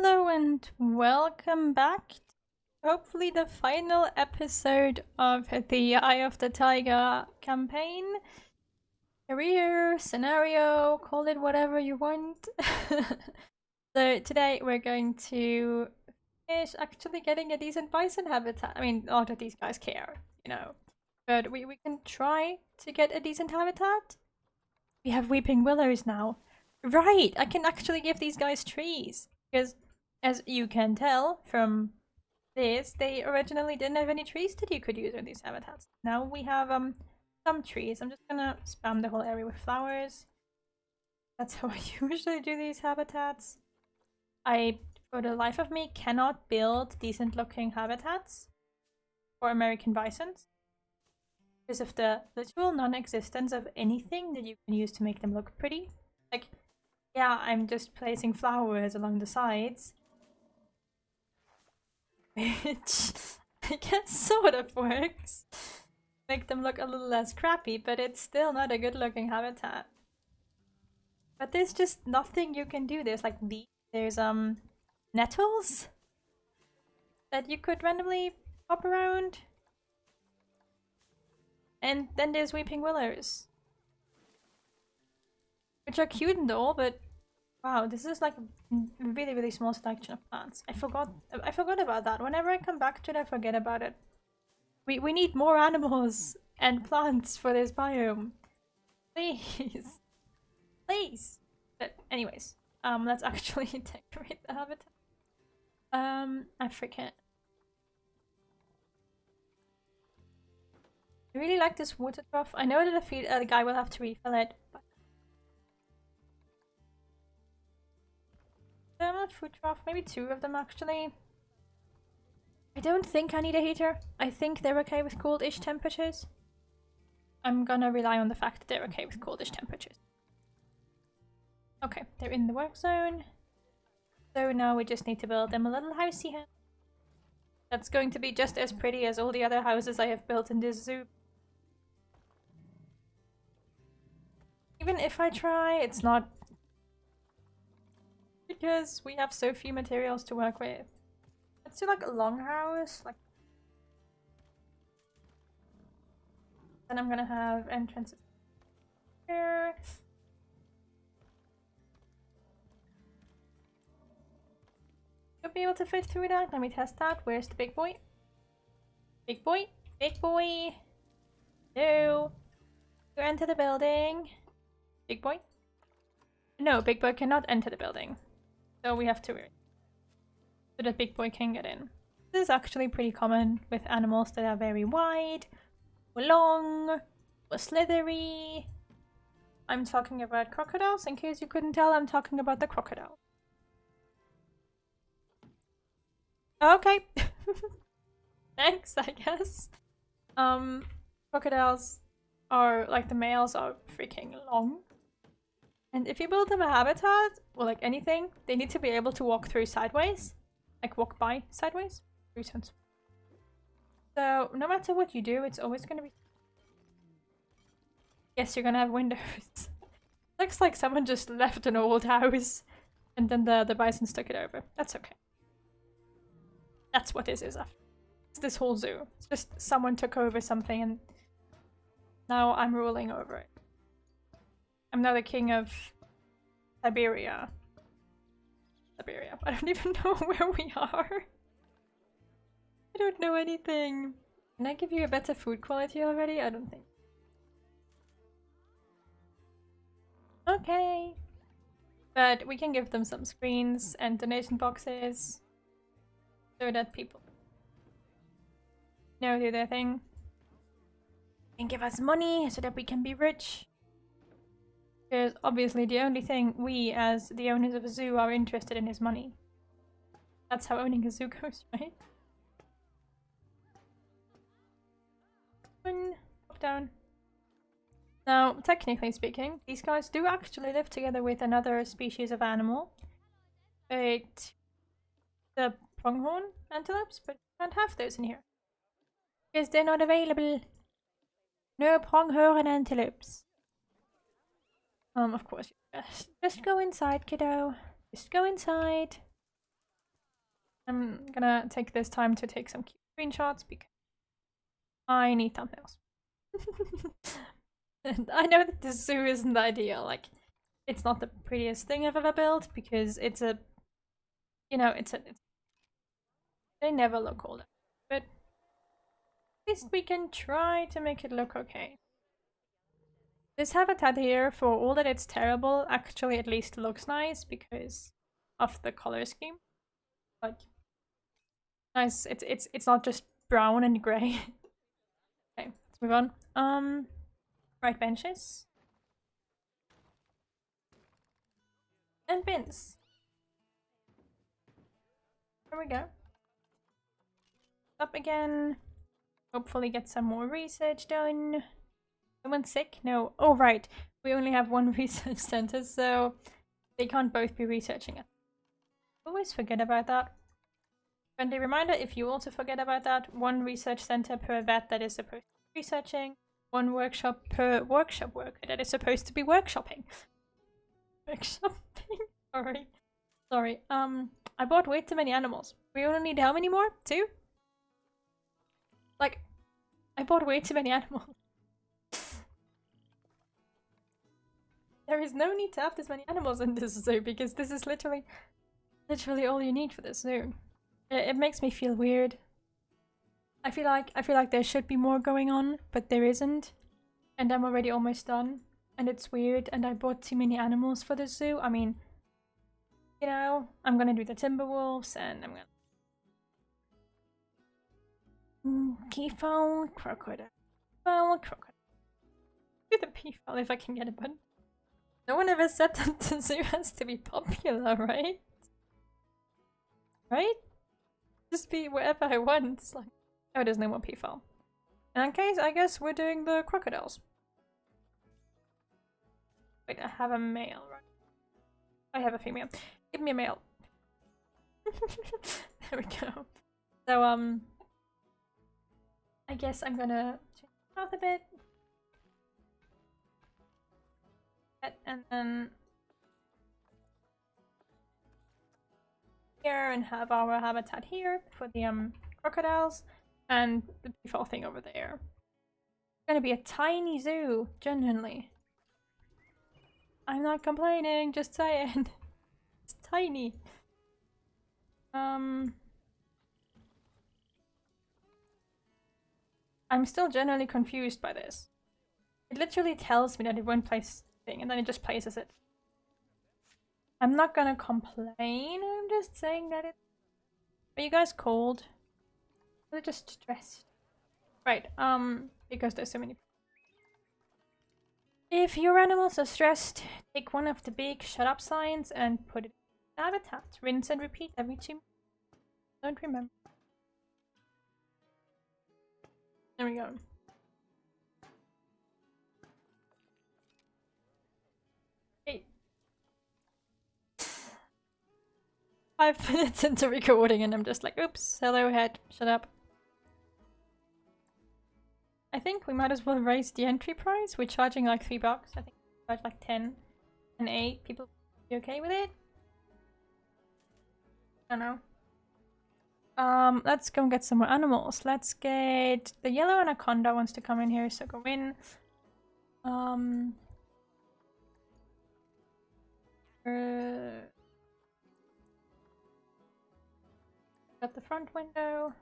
Hello and welcome back. Hopefully the final episode of the Eye of the Taiga campaign. Career, scenario, call it whatever you want. So today we're going to finish actually getting a decent bison habitat. I mean, not that these guys care, you know. But we can try to get a decent habitat. We have weeping willows now. Right, I can actually give these guys trees. Because, as you can tell from this, they originally didn't have any trees that you could use in these habitats. Now we have some trees. I'm just gonna spam the whole area with flowers. That's how I usually do these habitats. I, for the life of me, cannot build decent looking habitats for American bisons because of the literal non-existence of anything that you can use to make them look pretty. Like, yeah, I'm just placing flowers along the sides, which I guess sort of works. Make them look a little less crappy, but it's still not a good looking habitat. But there's just nothing you can do. There's like there's nettles that you could randomly pop around. And then there's weeping willows, which are cute and all, but wow, this is like a really, really small selection of plants. I forgot about that. Whenever I come back to it, I forget about it. We need more animals and plants for this biome. Please. Please. But anyways, let's actually decorate the habitat. I forget. I really like this water trough. I know that the guy will have to refill it, but food trough, maybe two of them actually. I don't think I need a heater. I think they're okay with cold-ish temperatures. I'm gonna rely on the fact that they're okay with cold-ish temperatures. Okay, they're in the work zone. So now we just need to build them a little housey here. That's going to be just as pretty as all the other houses I have built in this zoo. Even if I try, it's not, because we have so few materials to work with. Let's do like a longhouse, like. Then I'm gonna have entrances here. You'll be able to fit through that. Let me test that. Where's the big boy? Big boy? Big boy! No! You enter the building. Big boy? No, big boy cannot enter the building. So we have to so that big boy can get in. This is actually pretty common with animals that are very wide, or long, or slithery. I'm talking about crocodiles. In case you couldn't tell, I'm talking about the crocodile. Okay. Thanks, I guess. Crocodiles are, like, the males are freaking long. And if you build them a habitat, or like anything, they need to be able to walk through sideways. Like walk by sideways. Reasons. So no matter what you do, it's always gonna be. Yes, you're gonna have windows. Looks like someone just left an old house and then the bisons took it over. That's okay. That's what this is after. It's this whole zoo. It's just someone took over something and now I'm ruling over it. I'm now the king of Siberia. Siberia. I don't even know where we are. I don't know anything. Can I give you a better food quality already? I don't think. Okay. But we can give them some screens and donation boxes so that people do their thing. And give us money so that we can be rich. Because obviously the only thing we, as the owners of a zoo, are interested in is money. That's how owning a zoo goes, right? Pop down. Now, technically speaking, these guys do actually live together with another species of animal. But the pronghorn antelopes, but we can't have those in here. Because they're not available. No pronghorn antelopes. Of course, just go inside, kiddo. Just go inside. I'm gonna take this time to take some cute screenshots because I need thumbnails. And I know that this zoo isn't ideal, like, it's not the prettiest thing I've ever built because it's a, you know, they never look older, but at least we can try to make it look okay. This habitat here, for all that it's terrible, actually at least looks nice because of the color scheme. Like, nice. It's not just brown and grey. Okay, let's move on. Right benches and bins. There we go. Up again. Hopefully get some more research done. Someone's sick? No. Oh, right. We only have one research center, so they can't both be researching it. Always forget about that. Friendly reminder, if you also forget about that, one research center per vet that is supposed to be researching, one workshop per workshop worker that is supposed to be workshopping. Workshopping? Sorry. I bought way too many animals. We only need how many more? 2? Like, I bought way too many animals. There is no need to have this many animals in this zoo because this is literally all you need for this zoo. It makes me feel weird. I feel like there should be more going on, but there isn't. And I'm already almost done. And it's weird, and I bought too many animals for the zoo. I mean, you know, I'm gonna do the timber wolves, and I'm gonna... peafowl, crocodile. Crocodile. Do the peafowl if I can get a button. No one ever said that the zoo has to be popular, right? Right? Just be whatever I want. It's like, oh, there's no more peafowl. In that case, I guess we're doing the crocodiles. Wait, I have a male, right? I have a female. Give me a male. There we go. So, I guess I'm gonna change the path a bit. And then here, and have our habitat here for the crocodiles, and the peafowl thing over there. It's gonna be a tiny zoo, genuinely. I'm not complaining, just saying. It's tiny. I'm still generally confused by this. It literally tells me that it won't place thing, and then it just places it. I'm not gonna complain, I'm just saying that it... Are you guys cold? Or just stressed? Right, because there's so many... If your animals are stressed, take one of the big shut up signs and put it in habitat. Rinse and repeat every 2 minutes. Don't remember. There we go. Hey. 5 minutes into recording and I'm just like, oops, hello head, shut up. I think we might as well raise the entry price. We're charging like $3. I think we charge like 10 and 8. People be okay with it? I don't know. Let's go and get some more animals. Let's get... The yellow anaconda wants to come in here, so go in. Got the front window.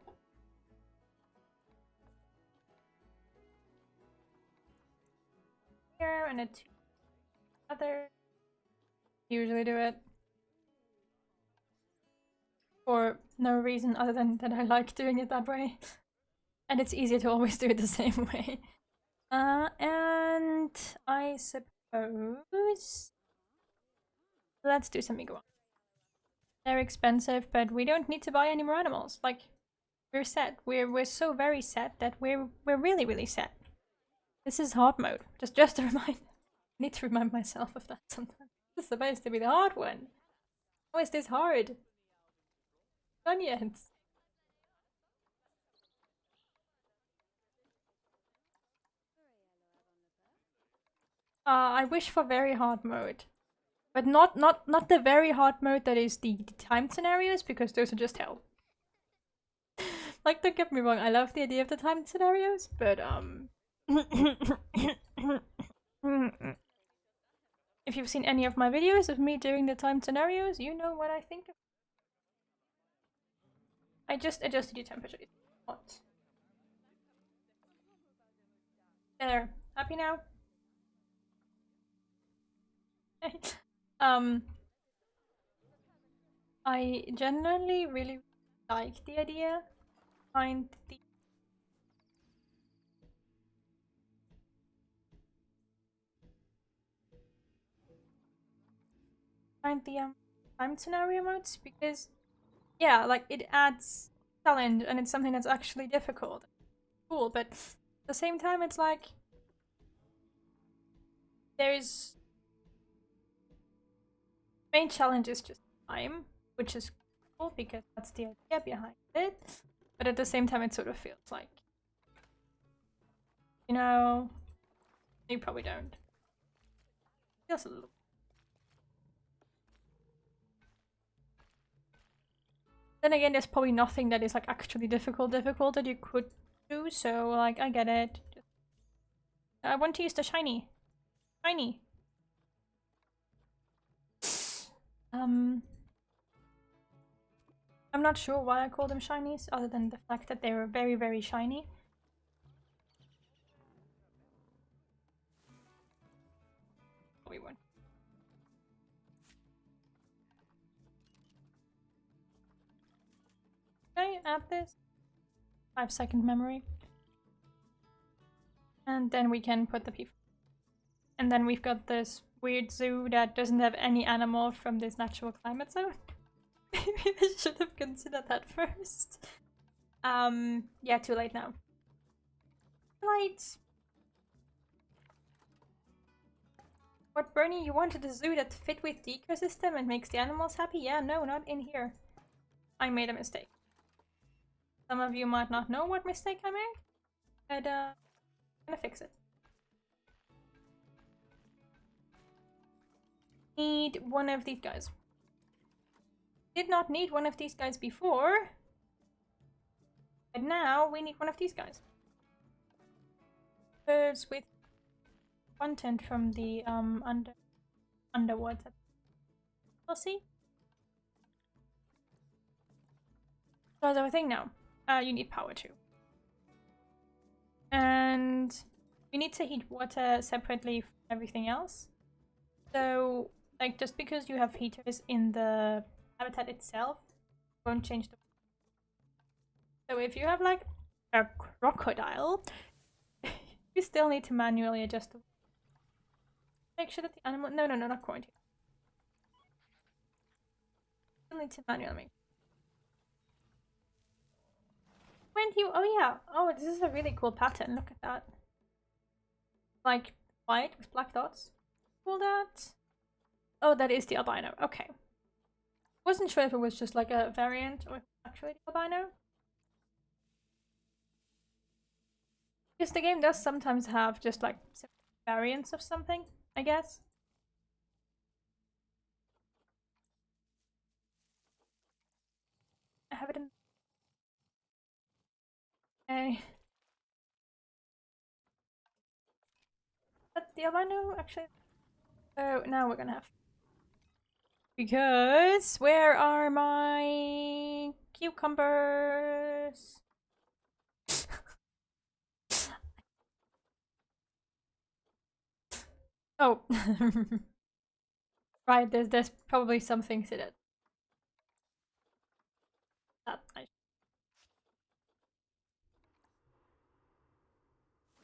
Here, and a 2 other. Usually do it. For no reason other than that I like doing it that way. And it's easier to always do it the same way. And I suppose... Let's do some iguanas. They're expensive, but we don't need to buy any more animals. Like, we're set. We're so very set that we're really, really set. This is hard mode. Just a reminder. I need to remind myself of that sometimes. This is supposed to be the hard one. How is this hard? Done yet? I wish for very hard mode. But not the very hard mode that is the timed scenarios, because those are just hell. Like, don't get me wrong, I love the idea of the timed scenarios, but if you've seen any of my videos of me doing the timed scenarios, you know what I think of. I just adjusted your temperature. It's hot. There. Happy now? um, I generally really like the idea behind the timed scenario modes because yeah, like it adds challenge and it's something that's actually difficult. Cool, but at the same time it's like there's main challenge is just time, which is cool because that's the idea behind it. But at the same time it sort of feels like, you know, you probably don't. Just a little. Then again, there's probably nothing that is like actually difficult that you could do, so like I get it. I want to use the shiny. Shiny. I'm not sure why I call them shinies, other than the fact that they were very, very shiny. We won. Can I add this? 5-second memory. And then we can put the peafowl. And then we've got this weird zoo that doesn't have any animal from this natural climate zone. Maybe I should have considered that first. Yeah, too late now. Too late. What, Bernie, you wanted a zoo that fit with the ecosystem and makes the animals happy? Yeah, no, not in here. I made a mistake. Some of you might not know what mistake I made, but I'm gonna fix it. Need one of these guys. Did not need one of these guys before, but now we need one of these guys. Birds with content from the underwater. We'll see. So that's everything now. You need power too. And we need to heat water separately from everything else. So, like, just because you have heaters in the habitat itself won't change the. So if you have like a crocodile, you still need to manually adjust the. Make sure that the animal. No, not quarantine. Still need to manually make. When you. Oh yeah. Oh, this is a really cool pattern. Look at that. Like white with black dots. Cool that. Oh, that is the albino. Okay. Wasn't sure if it was just like a variant or actually the albino. Because the game does sometimes have just like variants of something, I guess. I have it in. Okay. That's the albino actually. So now we're gonna have. Because where are my cucumbers? Oh. Right, there's probably something to that.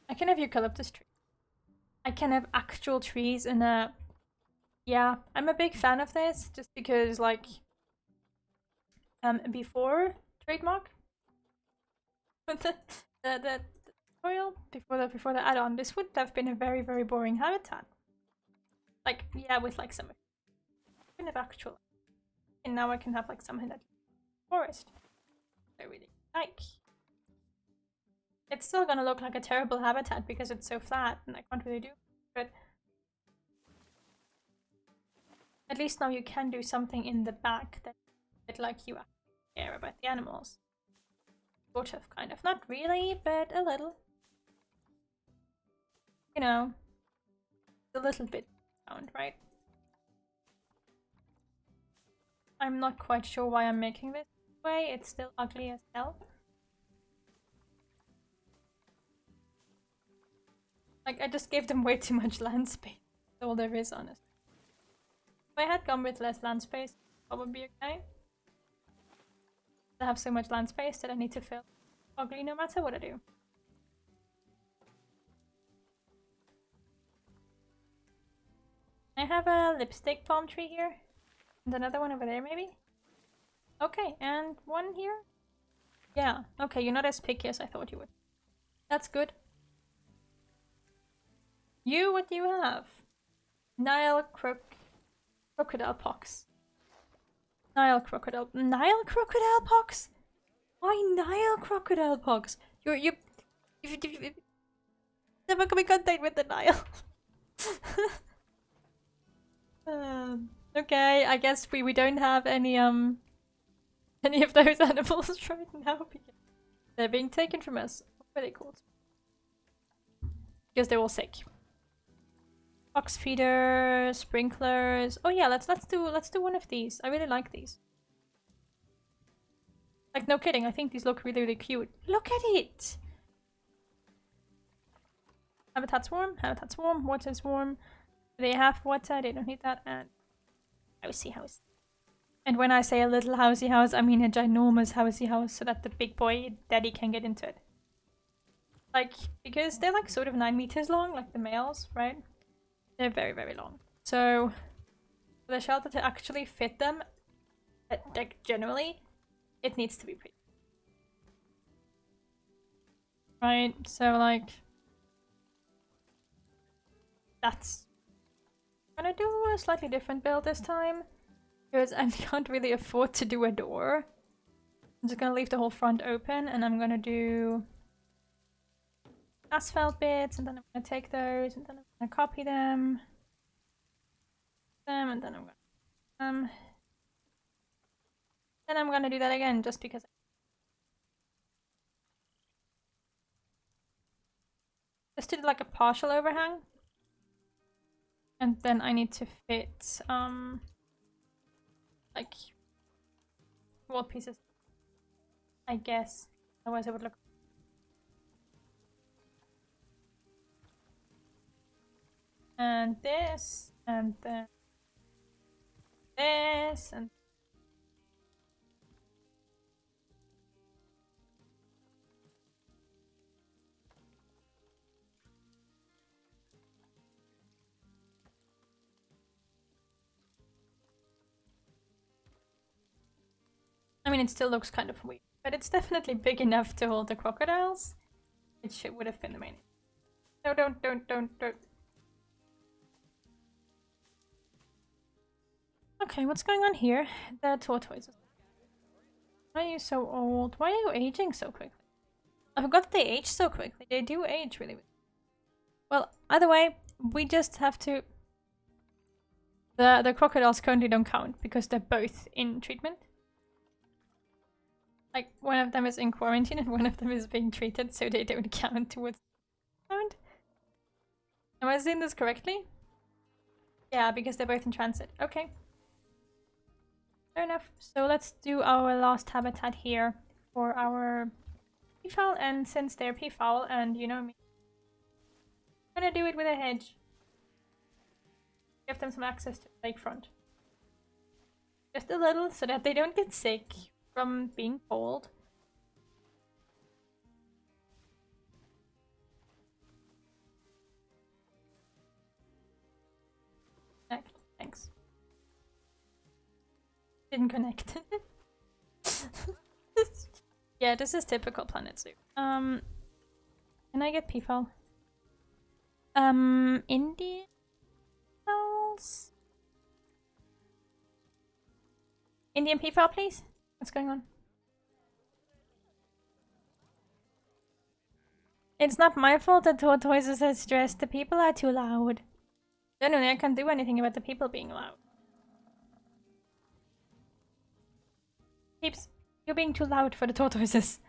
I can have eucalyptus tree. I can have actual trees in a. Yeah, I'm a big fan of this just because like before trademark the tutorial before the add-on, this would have been a very, very boring habitat. Like yeah, with like some kind of actual, and now I can have like something that forest. I really like. It's still gonna look like a terrible habitat because it's so flat and I can't really do, but at least now you can do something in the back that like you care about the animals. Sort of, kind of. Not really, but a little. You know, a little bit sound, right? I'm not quite sure why I'm making this way. It's still ugly as hell. Like, I just gave them way too much land space. That's all there is, honestly. If I had gone with less land space, probably okay. I have so much land space that I need to fill ugly no matter what I do. I have a lipstick palm tree here. And another one over there, maybe? Okay, and one here? Yeah, okay, you're not as picky as I thought you would. That's good. You, what do you have? Crocodile pox. Nile crocodile pox? Why Nile crocodile pox? You've never come in contact with the Nile. Okay, I guess we don't have any of those animals right now because they're being taken from us. What are they called? Because they're all sick. Fox feeder, sprinklers. Oh yeah, let's do one of these. I really like these. Like, no kidding, I think these look really, really cute. Look at it! Habitat's warm, water's warm. They have water, they don't need that, and housey house. And when I say a little housey house, I mean a ginormous housey house so that the big boy daddy can get into it. Like, because they're like sort of 9 meters long, like the males, right? They're very, very long. So, for the shelter to actually fit them, like generally, it needs to be pretty. Right, so like, that's... I'm gonna do a slightly different build this time, because I can't really afford to do a door. I'm just gonna leave the whole front open, and I'm gonna do asphalt bits, and then I'm gonna take those, and then I'm gonna copy them, and then I'm gonna do that again, just because. Just do like a partial overhang, and then I need to fit like wall pieces, I guess. Otherwise, it would look. And this, and then this, and I mean, it still looks kind of weird, but it's definitely big enough to hold the crocodiles, which would have been the main. No, don't. Okay, what's going on here? The tortoises. Why are you so old? Why are you aging so quickly? I forgot they age so quickly. They do age really. Well, either way, we just have to. The crocodiles currently don't count because they're both in treatment. Like, one of them is in quarantine and one of them is being treated, so they don't count towards the count. Am I saying this correctly? Yeah, because they're both in transit. Okay. Fair enough. So let's do our last habitat here for our peafowl, and since they're peafowl and you know me, I'm gonna do it with a hedge. Give them some access to the lakefront. Just a little, so that they don't get sick from being cold. Thanks. Didn't connect. Yeah, this is typical Planet Zoo. Can I get peafowl? Indian fowls? Indian peafowl, please? What's going on? It's not my fault that tortoises are stressed. The people are too loud. Genuinely, I can't do anything about the people being loud. Peeps, you're being too loud for the tortoises.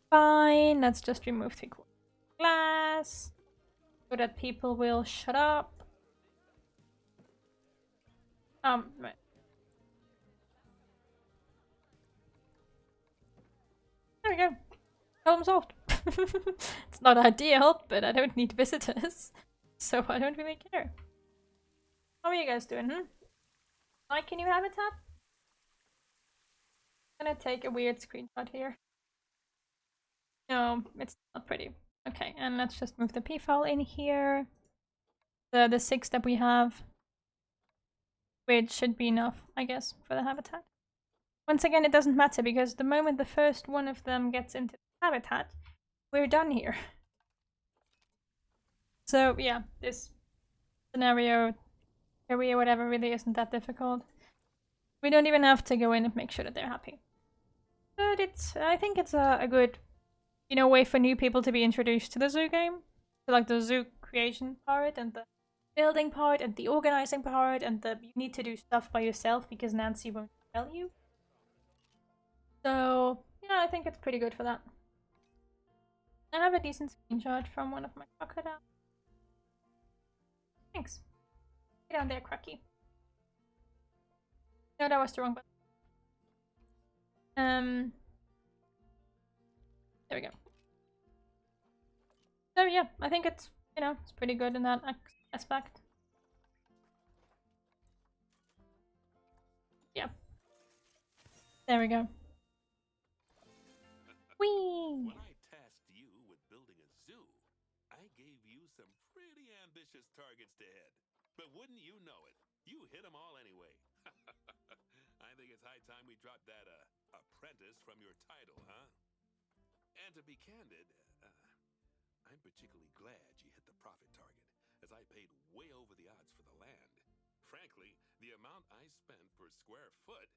Fine, let's just remove 3/4 glass so that people will shut up. Right. There we go. Problem solved. It's not ideal, but I don't need visitors, so I don't really care. How are you guys doing, Like a new habitat? I'm gonna take a weird screenshot here. No, it's not pretty. Okay, and let's just move the peafowl in here. The 6 that we have, which should be enough, I guess, for the habitat. Once again, it doesn't matter because the moment the first one of them gets into the habitat, we're done here. So yeah, this scenario, area, whatever, really isn't that difficult. We don't even have to go in and make sure that they're happy. But I think it's a good, way for new people to be introduced to the zoo game. So like the zoo creation part and the building part and the organizing part and you need to do stuff by yourself because Nancy won't tell you. So yeah, I think it's pretty good for that. I have a decent screenshot from one of my crocodiles. Thanks. Get down there, Cracky. No, that was the wrong button. There we go. So yeah, I think it's, it's pretty good in that aspect. Yeah. There we go. Whee! When I tasked you with building a zoo, I gave you some pretty ambitious targets to hit. But wouldn't you know it, you hit them all anyway. I think it's high time we dropped that apprentice from your title, huh? And to be candid, I'm particularly glad you hit the profit target, as I paid way over the odds for the land. Frankly, the amount I spent per square foot,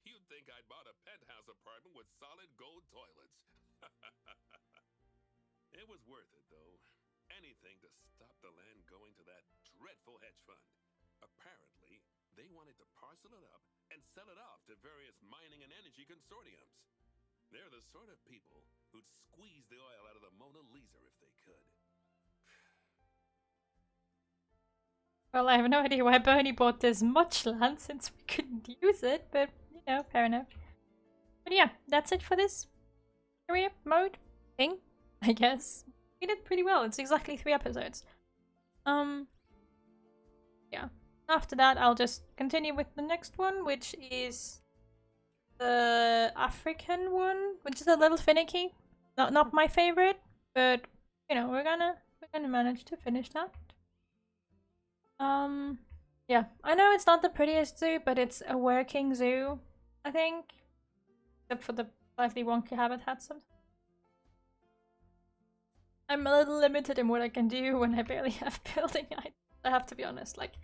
you'd think I'd bought a penthouse apartment with solid gold toilets. It was worth it, though. Anything to stop the land going to that dreadful hedge fund. Apparently, they wanted to parcel it up and sell it off to various mining and energy consortiums. They're the sort of people who'd squeeze the oil out of the Mona Lisa if they could. Well, I have no idea why Bernie bought this much land since we couldn't use it, but, fair enough. But yeah, that's it for this career mode thing, I guess. We did pretty well. It's exactly 3 episodes. Yeah. After that, I'll just continue with the next one, which is the African one, which is a little finicky. Not my favorite, but we're gonna manage to finish that. Yeah, I know it's not the prettiest zoo, but it's a working zoo, I think. Except for the slightly wonky habitats sometimes. I'm a little limited in what I can do when I barely have building items. I have to be honest, like,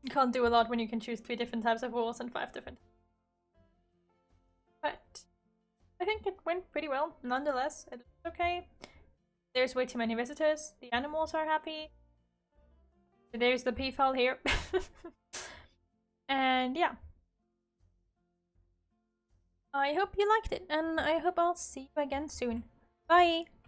you can't do a lot when you can choose 3 different types of walls and 5 different. But I think it went pretty well, nonetheless. It's okay. There's way too many visitors. The animals are happy. There's the peafowl here. And yeah. I hope you liked it, and I hope I'll see you again soon. Bye!